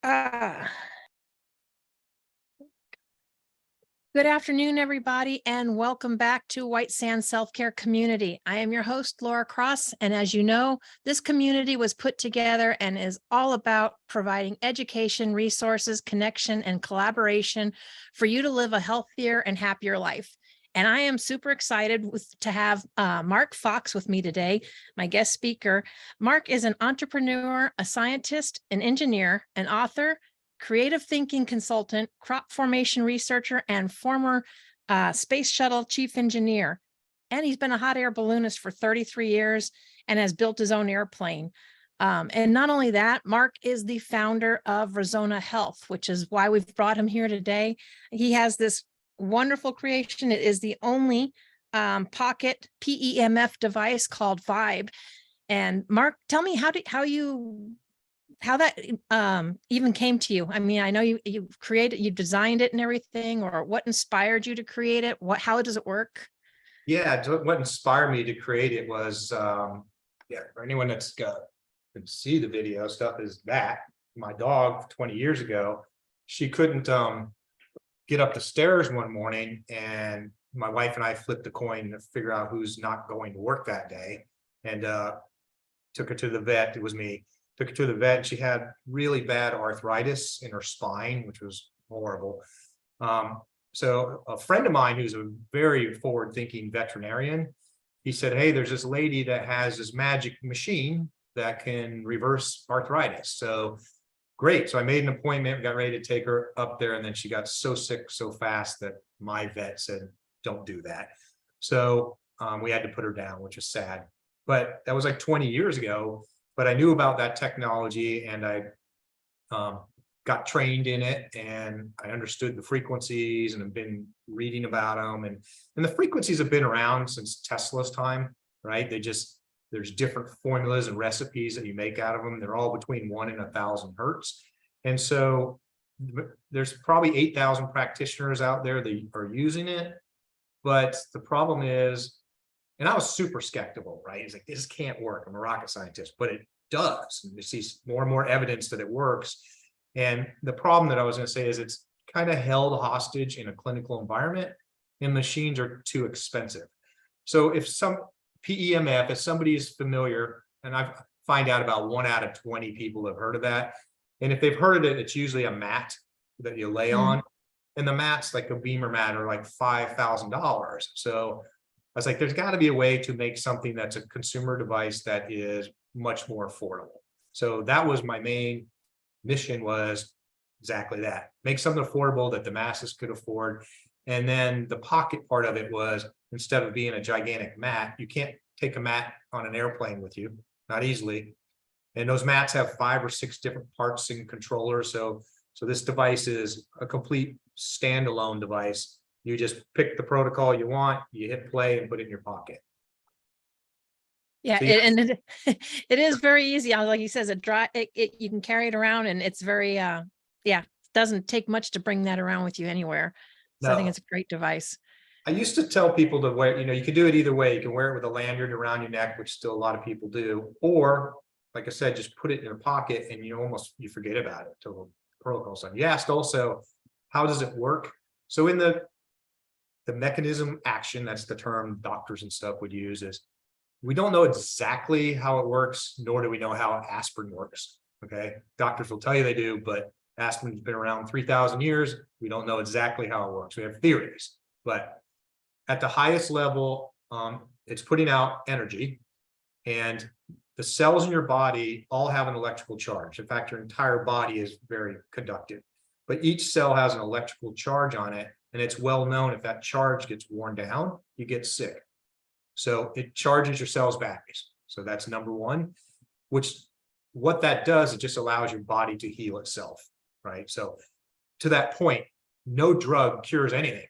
Ah, Good afternoon, everybody, and welcome back to White Sands Self-Care Community. I am your host, Laura Cross, and as you know, this community was put together and is all about providing education, resources, connection, and collaboration for you to live a healthier and happier life. And I am super excited to have Mark Fox with me today, my guest speaker. Mark is an entrepreneur, a scientist, an engineer, an author, creative thinking consultant, crop formation researcher, and former Space Shuttle Chief Engineer. And he's been a hot air balloonist for 33 years and has built his own airplane. And not only that, Mark is the founder of Resona Health, which is why we've brought him here today. He has this wonderful creation. It is the only pocket PEMF device called Vibe. And Mark, tell me how that even came to you. I mean, I know you created, you designed it and everything, or what inspired you to create it? How does it work? Yeah, what inspired me to create it was, for anyone that's can see the video stuff, is that my dog 20 years ago, she couldn't get up the stairs one morning, and my wife and I flipped a coin to figure out who's not going to work that day, and took her to the vet. It was me. Took her to the vet, and she had really bad arthritis in her spine, which was horrible. So a friend of mine who's a very forward-thinking veterinarian, he said, hey, there's this lady that has this magic machine that can reverse arthritis. So great. So I made an appointment, got ready to take her up there, and then she got so sick so fast that my vet said, don't do that. So we had to put her down, which is sad. But that was like 20 years ago. But I knew about that technology, and I got trained in it, and I understood the frequencies, and have been reading about them. And the frequencies have been around since Tesla's time, right? There's different formulas and recipes that you make out of them. They're all between 1 and 1,000 hertz. And so there's probably 8,000 practitioners out there that are using it. But the problem is, and I was super skeptical, right? It's like, this can't work. I'm a rocket scientist, but it does. And you see more and more evidence that it works. And the problem that I was going to say is it's kind of held hostage in a clinical environment, and machines are too expensive. So if some PEMF, if somebody is familiar, and I find out about 1 out of 20 people have heard of that. And if they've heard of it, it's usually a mat that you lay on. And the mats, like a beamer mat, are like $5,000. So I was like, there's got to be a way to make something that's a consumer device that is much more affordable. So that was my main mission, was exactly that. Make something affordable that the masses could afford. And then the pocket part of it was, instead of being a gigantic mat, you can't take a mat on an airplane with you, not easily. And those mats have 5 or 6 different parts and controllers. So this device is a complete standalone device. You just pick the protocol you want, you hit play, and put it in your pocket. Yeah, So, it is very easy. Like he says, you can carry it around, and it's very doesn't take much to bring that around with you anywhere. So I think no, it's a great device. I used to tell people to wear, you can do it either way. You can wear it with a lanyard around your neck, which still a lot of people do, or like I said, just put it in a pocket, and you forget about it until the protocol's done. You asked also, how does it work? So in the mechanism action, that's the term doctors and stuff would use, is we don't know exactly how it works, nor do we know how aspirin works. Okay, doctors will tell you they do, but aspirin's been around 3,000 years. We don't know exactly how it works. We have theories, but at the highest level, it's putting out energy, and the cells in your body all have an electrical charge. In fact, your entire body is very conductive, but each cell has an electrical charge on it. And it's well known, if that charge gets worn down, you get sick. So it charges your cells' batteries. So that's number one, what that does, it just allows your body to heal itself, right? So to that point, no drug cures anything,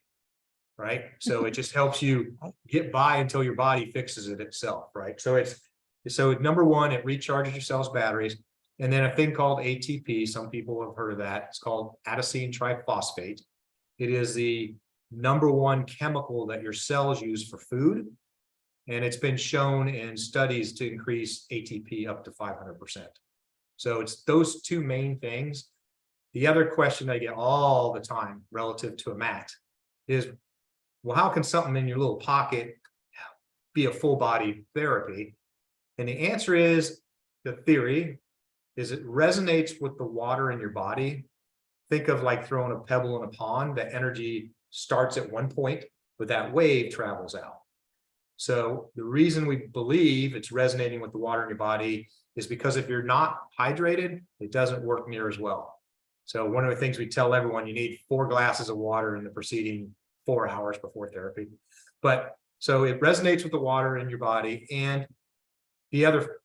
right? So it just helps you get by until your body fixes it itself, right? So number one, it recharges your cells' batteries. And then a thing called ATP, some people have heard of that. It's called adenosine triphosphate. It is the number one chemical that your cells use for food. And it's been shown in studies to increase ATP up to 500%. So it's those two main things. The other question I get all the time relative to a mat is, well, how can something in your little pocket be a full body therapy? And the answer is, the theory is it resonates with the water in your body. Think of like throwing a pebble in a pond. The energy starts at one point, but that wave travels out. So the reason we believe it's resonating with the water in your body is because if you're not hydrated, it doesn't work near as well. So one of the things we tell everyone, you need 4 glasses of water in the preceding 4 hours before therapy. But so it resonates with the water in your body. And the other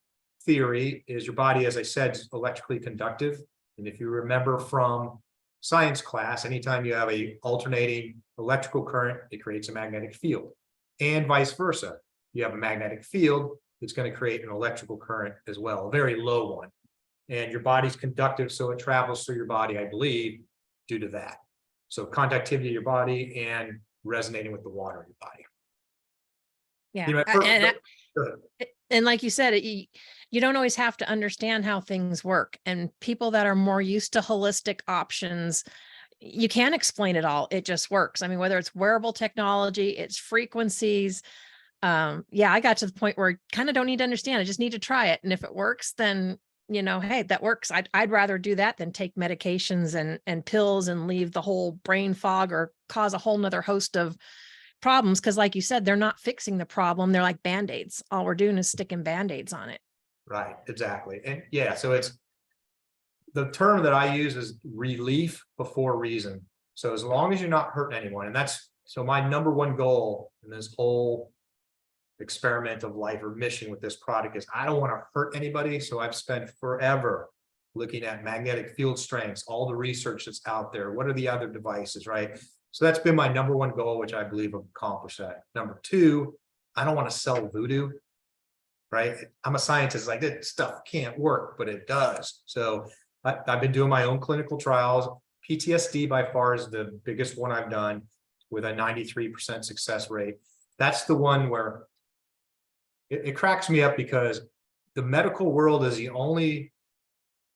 theory is your body, as I said, is electrically conductive. And if you remember from science class, anytime you have a alternating electrical current, it creates a magnetic field, and vice versa. You have a magnetic field, it's going to create an electrical current as well, a very low one. And your body's conductive, so it travels through your body, I believe, due to that. So conductivity of your body and resonating with the water in your body. Yeah. You know, And like you said, you don't always have to understand how things work. And people that are more used to holistic options, you can't explain it all. It just works. I mean, whether it's wearable technology, it's frequencies. Yeah, I got to the point where I kind of don't need to understand. I just need to try it. And if it works, then, hey, that works. I'd rather do that than take medications and pills and leave the whole brain fog or cause a whole nother host of problems. Cause like you said, they're not fixing the problem. They're like Band-Aids. All we're doing is sticking Band-Aids on it. Right, exactly. And yeah, so it's, the term that I use is relief before reason. So as long as you're not hurting anyone, and that's, so my number one goal in this whole experiment of life or mission with this product is I don't want to hurt anybody. So I've spent forever looking at magnetic field strengths, all the research that's out there. What are the other devices, right? So that's been my number one goal, which I believe I've accomplished that. Number two, I don't want to sell voodoo, right? I'm a scientist, like this stuff can't work, but it does. So I've been doing my own clinical trials. PTSD by far is the biggest one I've done with a 93% success rate. That's the one where it cracks me up because the medical world is the only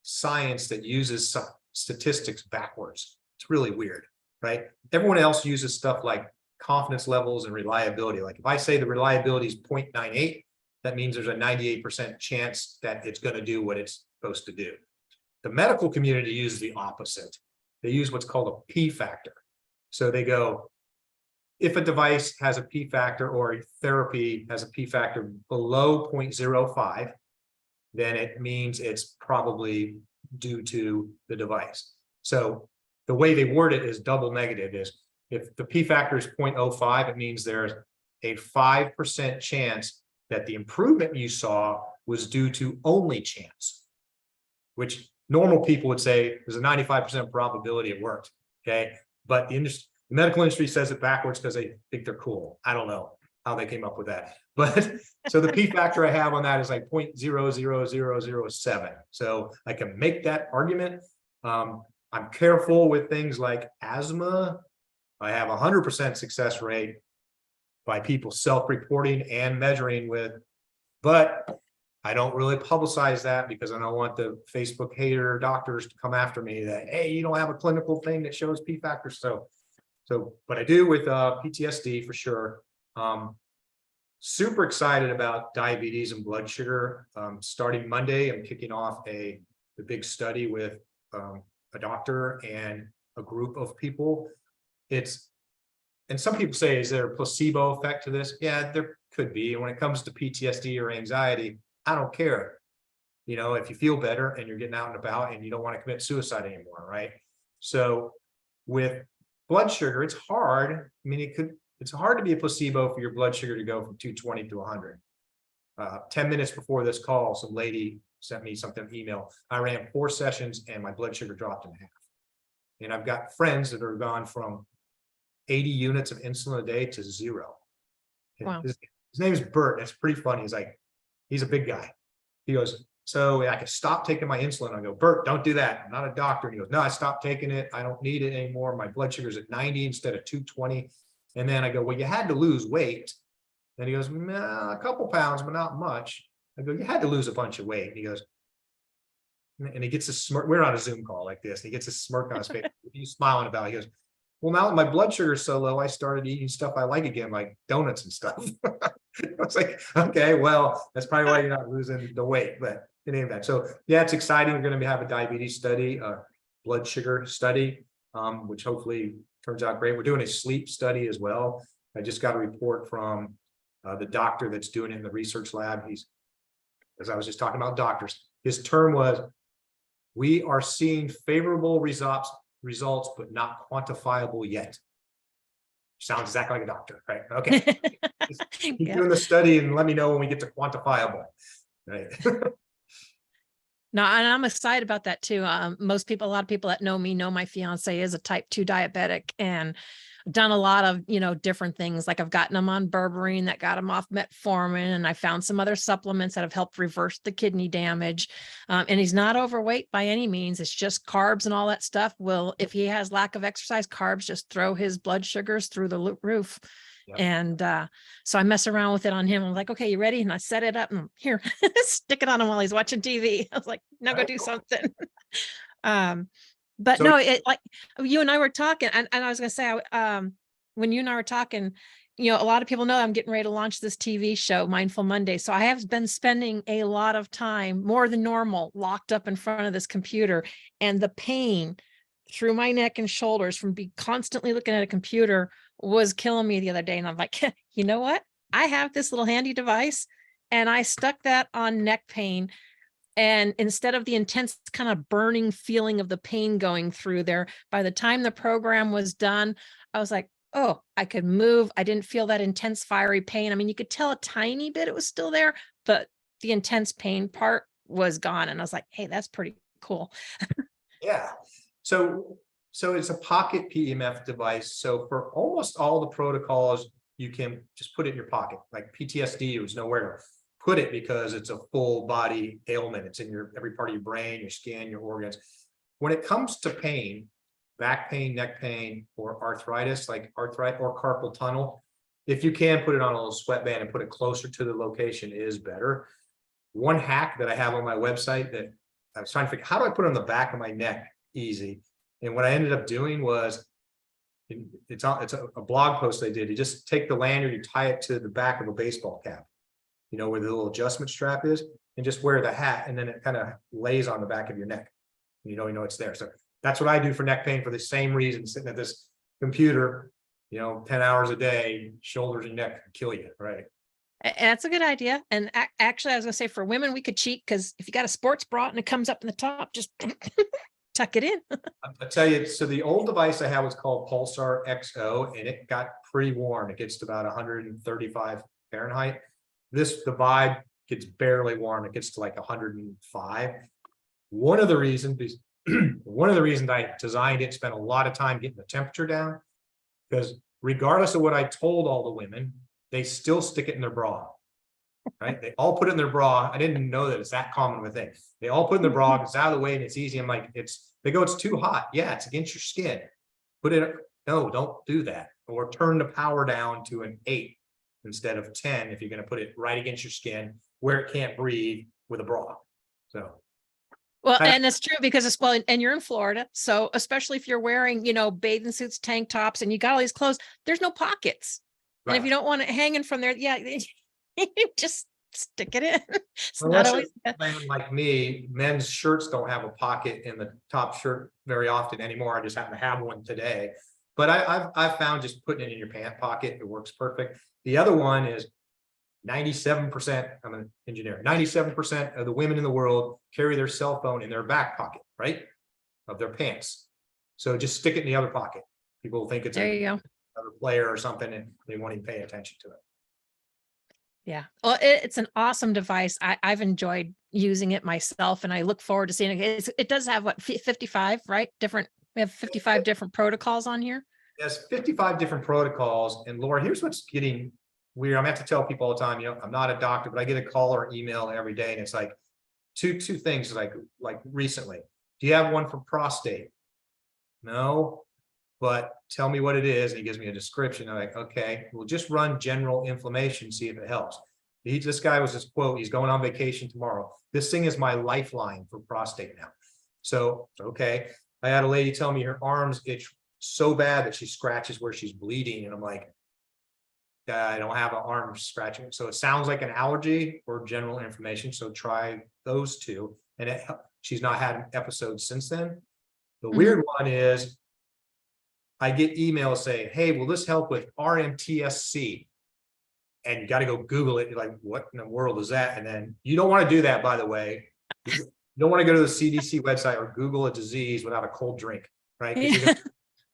science that uses statistics backwards. It's really weird, right? Everyone else uses stuff like confidence levels and reliability. Like if I say the reliability is 0.98, that means there's a 98% chance that it's going to do what it's supposed to do. The medical community uses the opposite. They use what's called a P factor. So they go, if a device has a P factor or a therapy has a P factor below 0.05, then it means it's probably due to the device. So the way they word it is double negative. Is if the P factor is 0.05, it means there's a 5% chance that the improvement you saw was due to only chance, which normal people would say there's a 95% probability it worked. Okay. But the medical industry says it backwards because they think they're cool. I don't know how they came up with that. But so the P factor I have on that is like 0.00007. So I can make that argument. I'm careful with things like asthma. I have 100% success rate by people self-reporting and measuring with, but I don't really publicize that because I don't want the Facebook hater doctors to come after me that, hey, you don't have a clinical thing that shows P factors. So, but I do with PTSD for sure. Super excited about diabetes and blood sugar. Starting Monday, I'm kicking off a big study with a doctor and a group of people. And some people say, is there a placebo effect to this? Yeah, there could be. And when it comes to PTSD or anxiety, I don't care. If you feel better and you're getting out and about and you don't want to commit suicide anymore, right? So with blood sugar, it's hard. I mean, it's hard to be a placebo for your blood sugar to go from 220 to 100. 10 minutes before this call, some lady sent me something email. I ran 4 sessions and my blood sugar dropped in half. And I've got friends that are gone from 80 units of insulin a day to 0. Wow. His name is Bert. It's pretty funny. He's a big guy. He goes, so I can stop taking my insulin. I go, Bert, don't do that. I'm not a doctor. And he goes, no, I stopped taking it. I don't need it anymore. My blood sugar's at 90 instead of 220. And then I go, well, you had to lose weight. And he goes, nah, a couple pounds, but not much. I go, you had to lose a bunch of weight. And he goes, And he gets a smirk. We're on a Zoom call like this. And he gets a smirk on his face. He's smiling about it. He goes, well, now that my blood sugar is so low, I started eating stuff I like again, like donuts and stuff. I was like, okay, well, that's probably why you're not losing the weight. But in any event, so yeah, it's exciting. We're going to have a diabetes study, blood sugar study, which hopefully turns out great. We're doing a sleep study as well. I just got a report from the doctor that's doing it in the research lab. He's, as I was just talking about doctors, his term was, we are seeing favorable results, but not quantifiable yet. Sounds exactly like a doctor, right? Okay. Keep doing the study and let me know when we get to quantifiable, right? No, and I'm excited about that too. A lot of people that know me know my fiance is a type 2 diabetic, and done a lot of, different things. Like I've gotten him on berberine that got him off metformin, and I found some other supplements that have helped reverse the kidney damage. And he's not overweight by any means. It's just carbs and all that stuff. If he has lack of exercise, carbs just throw his blood sugars through the roof. Yep. And so I mess around with it on him. I'm like, okay, you ready? And I set it up and here, stick it on him while he's watching TV. I was like, now go do something. But so, no, it, like you and I were talking, and I was going to say, when you and I were talking, a lot of people know I'm getting ready to launch this TV show, Mindful Monday. So I have been spending a lot of time, more than normal, locked up in front of this computer, and the pain through my neck and shoulders from constantly looking at a computer was killing me the other day. And I'm like, you know what? I have this little handy device, and I stuck that on neck pain. And instead of the intense kind of burning feeling of the pain going through there, by the time the program was done, I was like, oh, I could move. I didn't feel that intense fiery pain. I mean, you could tell a tiny bit it was still there, but the intense pain part was gone. And I was like, hey, that's pretty cool. Yeah. So it's a pocket PEMF device. So for almost all the protocols, you can just put it in your pocket. Like PTSD, there's nowhere to put it because it's a full body ailment. It's in every part of your brain, your skin, your organs. When it comes to pain, back pain, neck pain, or arthritis, like arthritis or carpal tunnel, if you can put it on a little sweatband and put it closer to the location is better. One hack that I have on my website that I was trying to figure, how do I put it on the back of my neck easy? And what I ended up doing was, it's a blog post I did. You just take the lanyard, you tie it to the back of a baseball cap, where the little adjustment strap is, and just wear the hat, and then it kind of lays on the back of your neck. You know it's there. So that's what I do for neck pain for the same reason, sitting at this computer, 10 hours a day, shoulders and neck can kill you, right? That's a good idea. And actually, I was going to say for women, we could cheat, because if you got a sports bra and it comes up in the top, just tuck it in. I'll tell you, so the old device I had was called Pulsar XO, and it got pretty warm. It gets to about 135 Fahrenheit. The Vibe gets barely warm. It gets to like 105. One of the reasons I designed it, spent a lot of time getting the temperature down, because regardless of what I told all the women, they still stick it in their bra, right? They all put it in their bra. I didn't know that it's that common of a thing. They all put it in their bra, it's out of the way and it's easy. I'm like, they go, it's too hot. Yeah, it's against your skin. No, don't do that. Or turn the power down to an 8 instead of 10 if you're going to put it right against your skin where it can't breathe with a bra. So, well, and it's true, because and you're in Florida, so especially if you're wearing, bathing suits, tank tops, and you got all these clothes, there's no pockets. Right. And if you don't want it hanging from there, yeah, just stick it in. It's not always like me. Men's shirts don't have a pocket in the top shirt very often anymore. I just happen to have one today. But I've found just putting it in your pant pocket, it works perfect. The other one is 97%, I'm an engineer, 97% of the women in the world carry their cell phone in their back pocket, right? Of their pants. So just stick it in the other pocket. People think it's another player or something, and they won't even pay attention to it. Yeah. Well, it's an awesome device. I've enjoyed using it myself, and I look forward to seeing it. It does have 55, right? We have 55 different protocols on here. Yes, 55 different protocols. And Laura, here's what's getting weird. I'm gonna have to tell people all the time, I'm not a doctor, but I get a call or email every day, and it's like two things like recently. Do you have one for prostate? No, but tell me what it is. And he gives me a description. I'm like, okay, we'll just run general inflammation, see if it helps. This guy was his quote. He's going on vacation tomorrow. This thing is my lifeline for prostate now. So, okay. I had a lady tell me her arms itch so bad that she scratches where she's bleeding. And I'm like, I don't have an arm scratching. So it sounds like an allergy or general inflammation. So try those two. And she's not had an episode since then. The weird one is I get emails saying, hey, will this help with RMTSC? And you got to go Google it. You're like, what in the world is that? And then you don't want to do that, by the way. You don't want to go to the CDC website or Google a disease without a cold drink, right? Because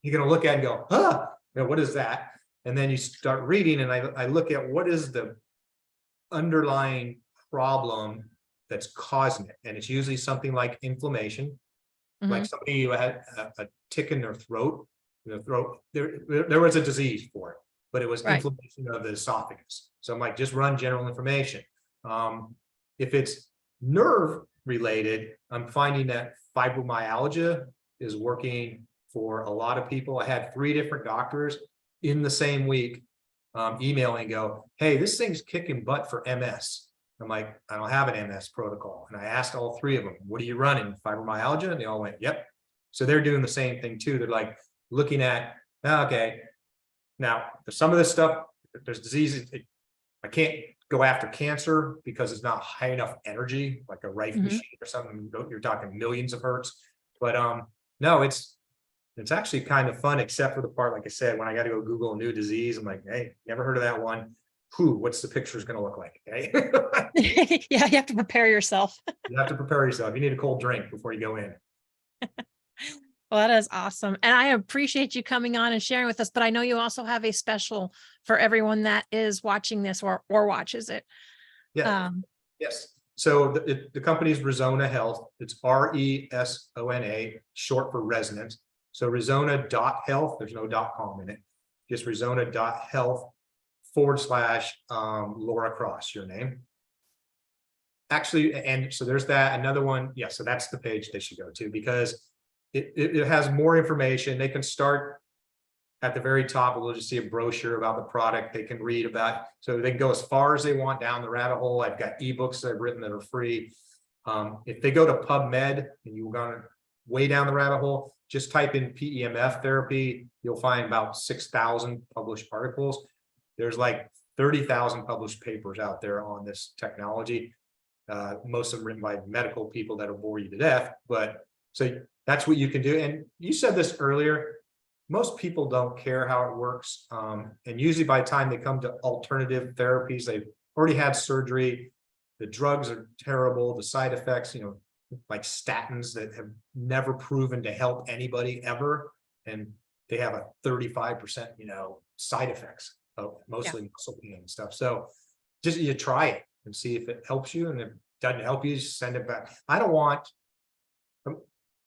you're going to look at it and go, huh, what is that? And then you start reading, and I look at what is the underlying problem that's causing it. And it's usually something like inflammation, like somebody who had a tick in their throat. There was a disease for it, but it was inflammation of the esophagus. So I'm like, just run general information. If it's nerve related, I'm finding that fibromyalgia is working for a lot of people. I had 3 different doctors in the same week emailing, go, hey, this thing's kicking butt for MS. I'm like, I don't have an MS protocol. And I asked all 3 of them, what are you running? Fibromyalgia? And they all went, yep. So they're doing the same thing too. They're like looking at, okay, now some of this stuff, there's diseases. I can't go after cancer because it's not high enough energy, like a Rife machine or something. You're talking millions of hertz. But no, it's actually kind of fun, except for the part, like I said, when I got to go Google a new disease, I'm like, hey, never heard of that one. Who? What's the pictures going to look like? Okay. Yeah, you have to prepare yourself. You have to prepare yourself. You need a cold drink before you go in. Well, that is awesome. And I appreciate you coming on and sharing with us, but I know you also have a special for everyone that is watching this or watches it. Yeah. Yes. So the company is Resona Health. It's RESONA, short for resonance. So Resona.health, there's no .com in it. Just Resona.health / Laura Cross, your name. Actually, and so there's that. Another one. Yeah, so that's the page they should go to, because it has more information. They can start at the very top. We'll just see a brochure about the product. They can read about, so they can go as far as they want down the rabbit hole. I've got ebooks that I've written that are free. If they go to PubMed and you've gone way down the rabbit hole, just type in PEMF therapy. You'll find about 6,000 published articles. There's like 30,000 published papers out there on this technology. Most of them written by medical people that'll bore you to death. But so that's what you can do. And you said this earlier, most people don't care how it works. And usually by the time they come to alternative therapies, they've already had surgery. The drugs are terrible. The side effects, like statins that have never proven to help anybody ever. And they have a 35%, side effects, mostly muscle pain and stuff. So just you try it and see if it helps you. And if it doesn't help you, just send it back. I don't want,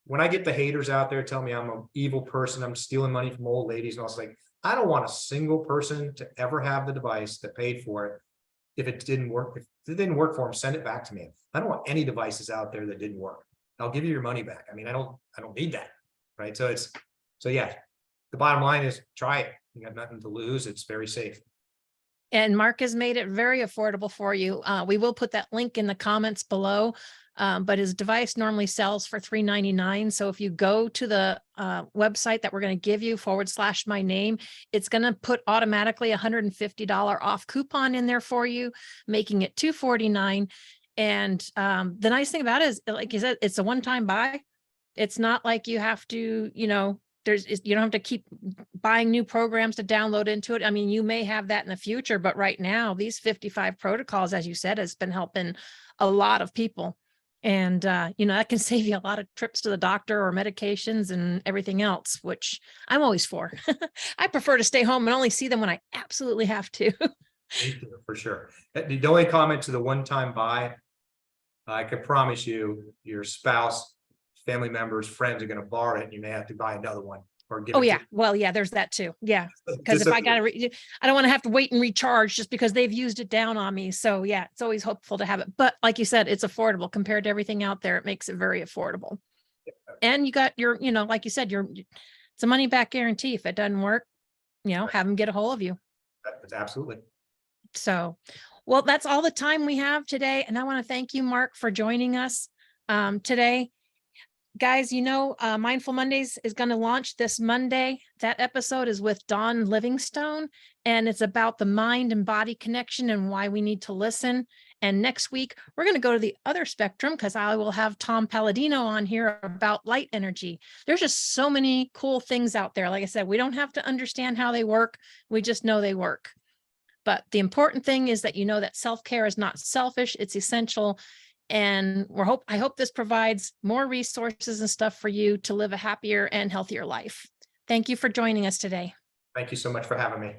when I get the haters out there telling me I'm an evil person, I'm stealing money from old ladies, and I was like, I don't want a single person to ever have the device that paid for it. If it didn't work, if it didn't work for them, send it back to me. I don't want any devices out there that didn't work. I'll give you your money back. I mean, I don't need that. Right. So yeah, the bottom line is try it. You got nothing to lose. It's very safe. And Mark has made it very affordable for you. We will put that link in the comments below. But his device normally sells for $399. So if you go to the website that we're going to give you / my name, it's going to put automatically $150 off coupon in there for you, making it $249. And the nice thing about it is, like you said, it's a one-time buy. It's not like you have to, you don't have to keep buying new programs to download into it. I mean, you may have that in the future, but right now, these 55 protocols, as you said, has been helping a lot of people. And, that can save you a lot of trips to the doctor or medications and everything else, which I'm always for. I prefer to stay home and only see them when I absolutely have to. For sure. The only comment to the one-time buy, I can promise you, your spouse, family members, friends are going to borrow it, and you may have to buy another one or give it. Well, yeah, there's that too. Yeah. Because if I got to, I don't want to have to wait and recharge just because they've used it down on me. So yeah, it's always hopeful to have it. But like you said, it's affordable compared to everything out there. It makes it very affordable. And you got your, like you said, it's a money back guarantee. If it doesn't work, have them get a hold of you. That's absolutely. So, Well, that's all the time we have today. And I want to thank you, Mark, for joining us today. Guys, Mindful Mondays is going to launch this Monday. That episode is with Dawn Livingstone, and it's about the mind and body connection and why we need to listen. And next week, we're going to go to the other spectrum because I will have Tom Palladino on here about light energy. There's just so many cool things out there. Like I said, we don't have to understand how they work. We just know they work. But the important thing is that you know that self-care is not selfish, it's essential. And I hope this provides more resources and stuff for you to live a happier and healthier life. Thank you for joining us today. Thank you so much for having me.